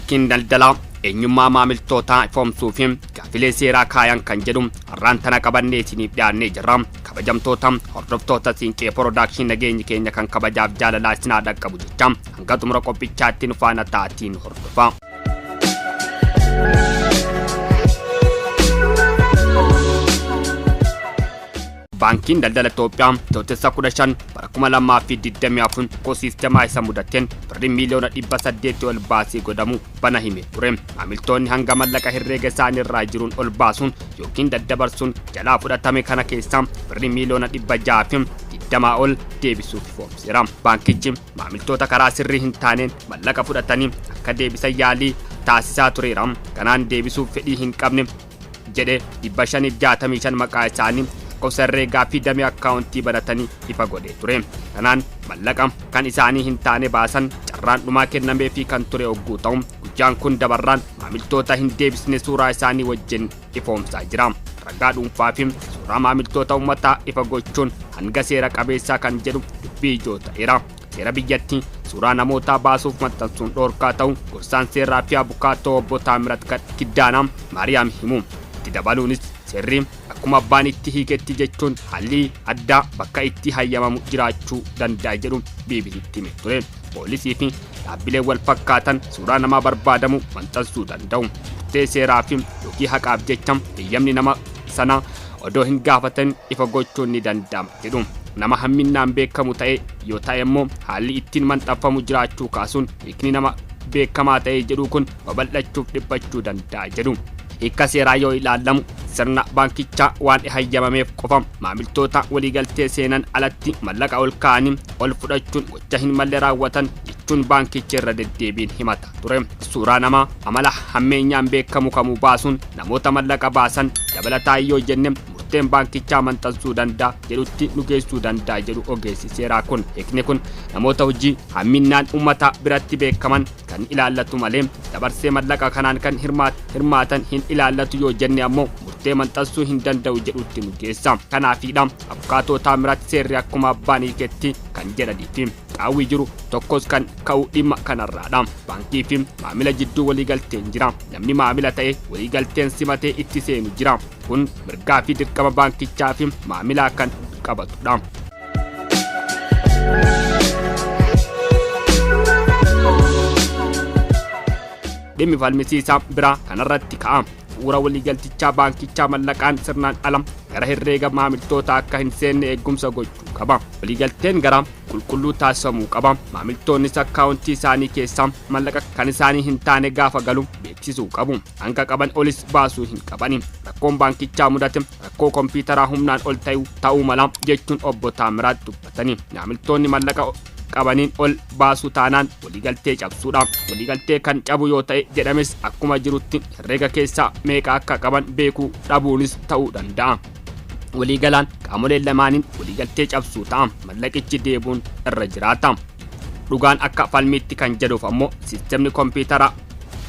Baankiin daldalaa eenyummaa maamiltootaa ifoomsuu fi gaafilee seeraa kaayan kan jedhu har'aan tana qabannee isiniif dhiyaannee jirra. Kabajamtoota hordoftoota Siinqee Production nageenyi keenya kan kabajaaf jaalalaa isinaa dhaqqabu jecha hanga xumura qophichaatti nu faana ta'aatiin hordofaa. Baankiin daldala Itoophiyaa Tootessa 15 bara 2024 ekosiisteemaa isa mudateen birrii miliyoona 800 ol baasii godhamu bana hime ture. Maamiltoonni hanga mallaqa herreega isaanii irraa jiruun ol baasuun yookiin daddabarsuun jalaa fudhatame kana keessaa birrii miliyoona 620 ol deebisuuf ifoomseera. Baankichi maamiltoota karaa sirrii hin taaneen mallaqa fudhatanii akka deebisan yaalii taasisaa tureera. Kanaan deebisuuf fedhii hin qabne jedhe 565 maqaa isaanii Kosarreegaa fi damee akkaawuntii baratanii ifa godhee ture. Kanaan mallaqa kan isaanii hin taane baasan carraan dhumaa kennamee fi kan ture ogguu ta'u guyyaan kun dabarraan maamiltoota hin deebisne suuraa isaanii wajjin ifoomsaa jira. Ragaa dhuunfaa fi suuraa maamiltoota uummataa ifa gochuun hanga seera qabeessaa kan jedhu dubbii ijoo ta'eera. Seera biyyattii suuraa namootaa baasuuf maxxansuun dhoorkaa ta'u gorsaan seeraa fi abukaatoo obbo Taamirat Kiddaanaa Maariyaam himu. Itti dabaluunis seerri akkuma abbaan itti hiiketti jechuun haalli addaa bakka itti hayyamamu jiraachuu danda'a jedhu BBCtti himee ture. Poolisii fi dhaabbileen wal fakkaatan suuraa namaa barbaadamu maxxansuu danda'u. Murtee seeraa fi yookiin haqaaf jecha eeyyamni nama sana odoo hin gaafatan ifa gochuun ni danda'ama jedhu. Nama hamminaan beekamu ta'e yoo ta'e immoo haalli ittiin maxxanfamu jiraachuu kaasuun hiikni nama beekamaa ta'e jedhu kun babal'achuuf dhiphachuu danda'a jedhu. Hiika seeraa yoo ilaalamu sirna baankichaa waan hayyamameef qofa maamiltoota waliigaltee seenan alatti mallaqa ol kaa'anii ol fudhachuun gocha hin malle raawwatan jechuun baankichi irra deddeebiin himata ture. Suuraa namaa amala hammeenyaan beekamu kamuu baasuun namoota mallaqa baasan dabalataa yoo jenne murteen baankichaa maxxansuu danda'a jedhutti nu geessuu danda'a jedhu ogeessi seeraa kun. Hiikni kun namoota hojii hamminaan uummata biratti beekaman kan ilaallatu malee dabarsee mallaqa kanaan kan hirmaatan hin ilaallatu yoo jenne ammoo murtee maxxansuu hin danda'u jedhutti nu geessa. Kanaafidha abukaatoo Taamirat seerri akkuma abbaan hiiketti kan jedhaniifi qaawwi jiru tokkos kan ka'u dhimma kanarraadha. Baankii fi maamila jidduu waliigalteen jira. Namni maamila ta'e waliigalteen simatee itti seenu jira. Kun mirgaa fi dirqama baankichaa fi maamilaa kan qabatudha. Dhimmi falmisiisaa biraa kanarratti ka'a. Bu'uura waliigaltichaa baankichaa mallaqaan sirnaan ala gara herreega maamiltoota akka hin seenne eegumsa gochuu qaba. Waliigalteen gara qulqulluu taasifamuu qaba. Maamiltoonnis akkaawuntii isaanii keessaa mallaqa kan isaanii hin taane gaafa galu beeksisuu qabu. Hanga qaban olis baasuu hin qabani. Rakkoon baankichaa mudate rakkoo kompiitaraa humnaan ol ta'uu mala jechuun obbo Taamirat dubbatani. Maamiltoonni mallaqa qabaniin ol baasuu taanaan waliigaltee cabsuudha. Waliigaltee kan cabu yoo ta'e jedhames akkuma jirutti herreega keessaa meeqa akka qaban beekuu dhabuunis ta'uu danda'a. Waliigalaan qaamoleen lamaaniin waliigaltee cabsuu ta'a. Mallaqichi deebuun irra jiraata. Dhugaan akka falmiitti kan jedhuuf ammoo siistemni kompiitaraa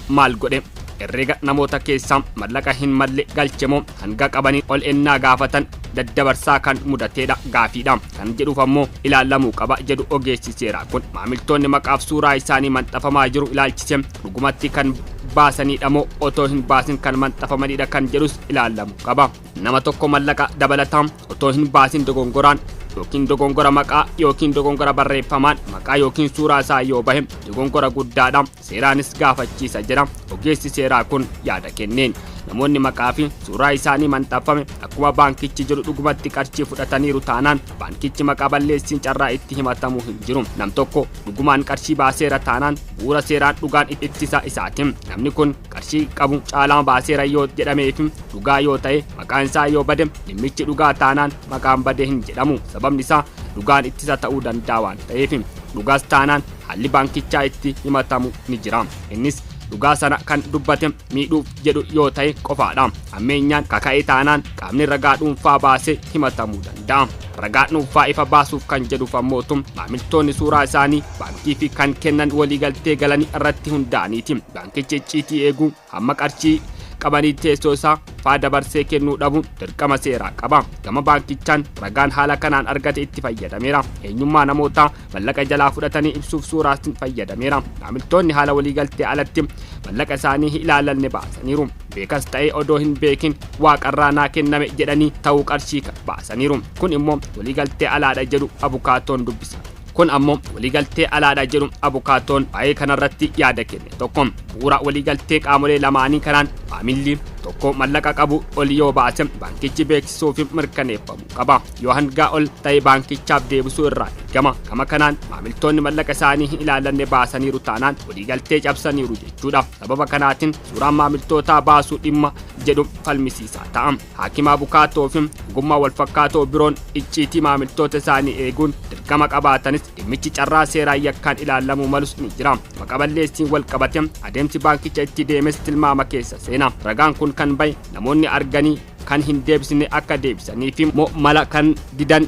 maal godhe herreega namoota keessaa mallaqa hin malle galchemoo hanga qabaniin ol ennaa gaafatan daddabarsaa kan mudateedha gaafiidha kan jedhuuf ammoo ilaalamuu qaba jedhu ogeessi seeraa kun. Maamiltoonni maqaaf suuraa isaanii maxxanfamaa jiru ilaalchise dhugumatti kan baasanidha moo otoo hin baasin kan maxxanfamanidha kan jedhus ilaalamuu qaba. Nama tokko mallaqa dabalataa otoo hin baasin dogongoraan yookiin dogongora maqaa yookiin dogongora barreeffamaan maqaa yookiin suuraa isaa yoo bahe dogongora guddaadha. Seeraanis gaafachiisa jedha ogeessi seeraa kun yaada kenneen. Namoonni maqaa fi suuraa isaanii maxxanfame akkuma baankichi jedhu dhugumatti qarshii fudhataniiru taanaan baankichi maqaa balleessiin carraa itti himatamuu hin jiru. Nam tokko dhugumaan qarshii baaseera taanaan bu'uura seeraan dhugaan ittisa isaati. Namni kun qarshii qabu caalaa baaseera yoo jedhameef dhugaa yoo ta'e maqaan isaa yoo bade dhimmichi dhugaa taanaan maqaan bade hin jedhamu. Sababni isaa dhugaan ittisa ta'uu danda'a waan ta'eef dhugaas taanaan haalli baankichaa itti himatamu ni jira. Innis dhugaa sana kan dubbate miidhuuf jedhu yoo ta'e qofaadha. Ammeenyaan kaka'ee taanaan qaamni ragaa dhuunfaa baasee himatamuu danda'a. Ragaa dhuunfaa ifa baasuuf kan jedhuuf ammootum maamiltoonni suuraa isaanii baankii fi kan kennan waliigaltee galanii irratti hundaa'aniiti. Baankichi icciitii eeguu hamma qarshii qabanii teessoo isaa faa dabarsee kennuu dhabuun dirqama seeraa qaba. Gama baankichaan ragaan haala kanaan argate itti fayyadameera. Eenyummaa namoota mallaqa jalaa fudhatanii ibsuuf suuraas fayyadameera. Maamiltoonni haala waliigaltee alatti mallaqa isaanii ilaalanne baasaniiru. Beekas ta'ee odoo hin beekin waaqarraa naa kenname jedhanii ta'uu qarshii baasaniiru. Kun immoo waliigaltee alaadha jedhu abukaatoon dubbisa. Kun ammoo waliigaltee alaadha jedhu abukaatoon baay'ee kanarratti yaada kenne. Tokko bu'uura waliigaltee qaamolee lamaanii kanaan maamilli tokko mallaqa qabu ol yoo baase baankichi beeksisuuf mirkaneeffamuu qaba. Yoo hangaa ol ta'e baankichaaf deebisuu irraa eegama. Gama kanaan maamiltoonni mallaqa isaanii hin ilaalanne baasaniiru taanaan waliigaltee cabsaniiru jechuudha. Sababa kanaatiin suuraan maamiltootaa baasuu dhimma jedhu falmisiisaa ta'a. Haakima abukaatoo fi ogummaa walfakkaatoo biroon icciitii maamiltoota isaanii eeguun dirqama qabaatanis dhimmichi carraa seeraan yakkaan ilaalamuu malus ni jira. Maqaballeessiin wal qabate adeemsi baankicha itti deemes tilmaama keessa seena. Ragaan kun kan bahe namoonni arganii kan hin deebisne akka deebisanii fi mala kan didan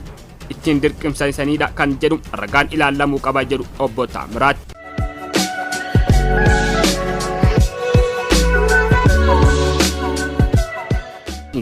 ittiin dirqamsiisanidha kan jedhu ragaan ilaalamuu qaba jedhu obbo Taamiraat.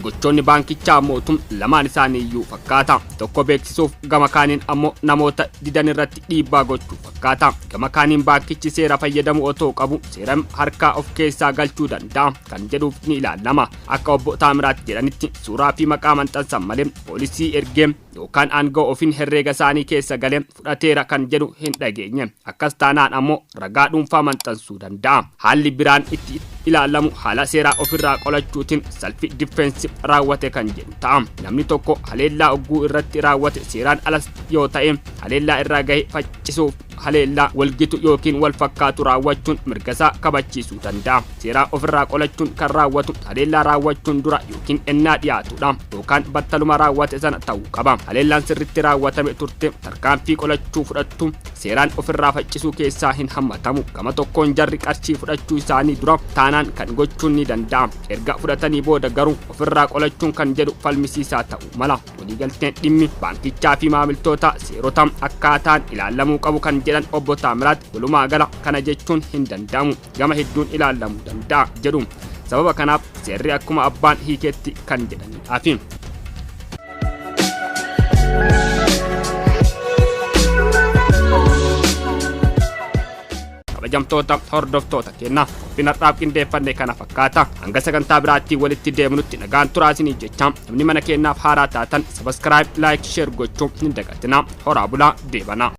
Gochoonni baankichaa mootum lamaan isaanii iyyuu fakkaata. Tokko beeksisuuf gama kaaniin ammoo namoota didan irratti dhiibbaa gochuu fakkaata. Gama kaaniin baankichi seera fayyadamu otoo qabu seera harkaa of keessaa galchuu danda'a kan jedhuuf ni ilaalama. Akka obbo Taamiraat jedhanitti suuraa fi maqaa maxxansan malee poolisii ergee yookaan aangoo ofiin herreega isaanii keessa galee fudhateera kan jedhu hin dhageenye. Akkas taanaan ammoo ragaa dhuunfaa maxxansuu danda'a. Haalli biraan itti ilaalamu haala seeraa ofirraa qolachuutiin salfi difeensi raawwate kan jedhu ta'a. Namni tokko haleellaa ogguu irratti raawwate seeraan alas yoo ta'e haleellaa irraa gahe faccisuuf haleellaa walgitu yookiin wal fakkaatu raawwachuun mirgasaa kabachiisuu danda'a. Seeraa ofirraa qolachuun kan raawwatu haleellaa raawwachuun dura yookiin ennaa dhiyaatudha yookaan battaluma raawwate sana ta'uu qaba. Haleellaan sirritti raawwatame turte tarkaanfii qolachuu fudhattu seeraan ofirraa faccisuu keessaa hin hammatamu. Gama tokkoon jarri qarshii fudhachuu isaanii dura taanaan kan gochuun ni danda'a. Erga fudhatanii booda garuu ofirraa qolachuun kan jedhu falmisiisaa ta'uu mala. Waliigalteen dhimmi baankichaa fi maamiltoota seerota akkaataan ilaalamuu qabu kan jedhan obbo Taamiraat walumaa gala kana jechuun hin danda'amu. Gama hedduun ilaalamuu danda'a jedhu. Sababa kanaaf seerri akkuma abbaan hiiketti kan jedhanidhaafi. Kabajamtoota hordoftoota keenya qophiin har'aaf qindeeffanne kana fakkaata. Hanga sagantaa biraatti walitti deemnutti nagaan turaasanii jecha namni mana keenyaaf haaraa taatan sabiskiraayib, laayik, sheer gochuu hin dagatinaa. Horaa bulaa deebanaa.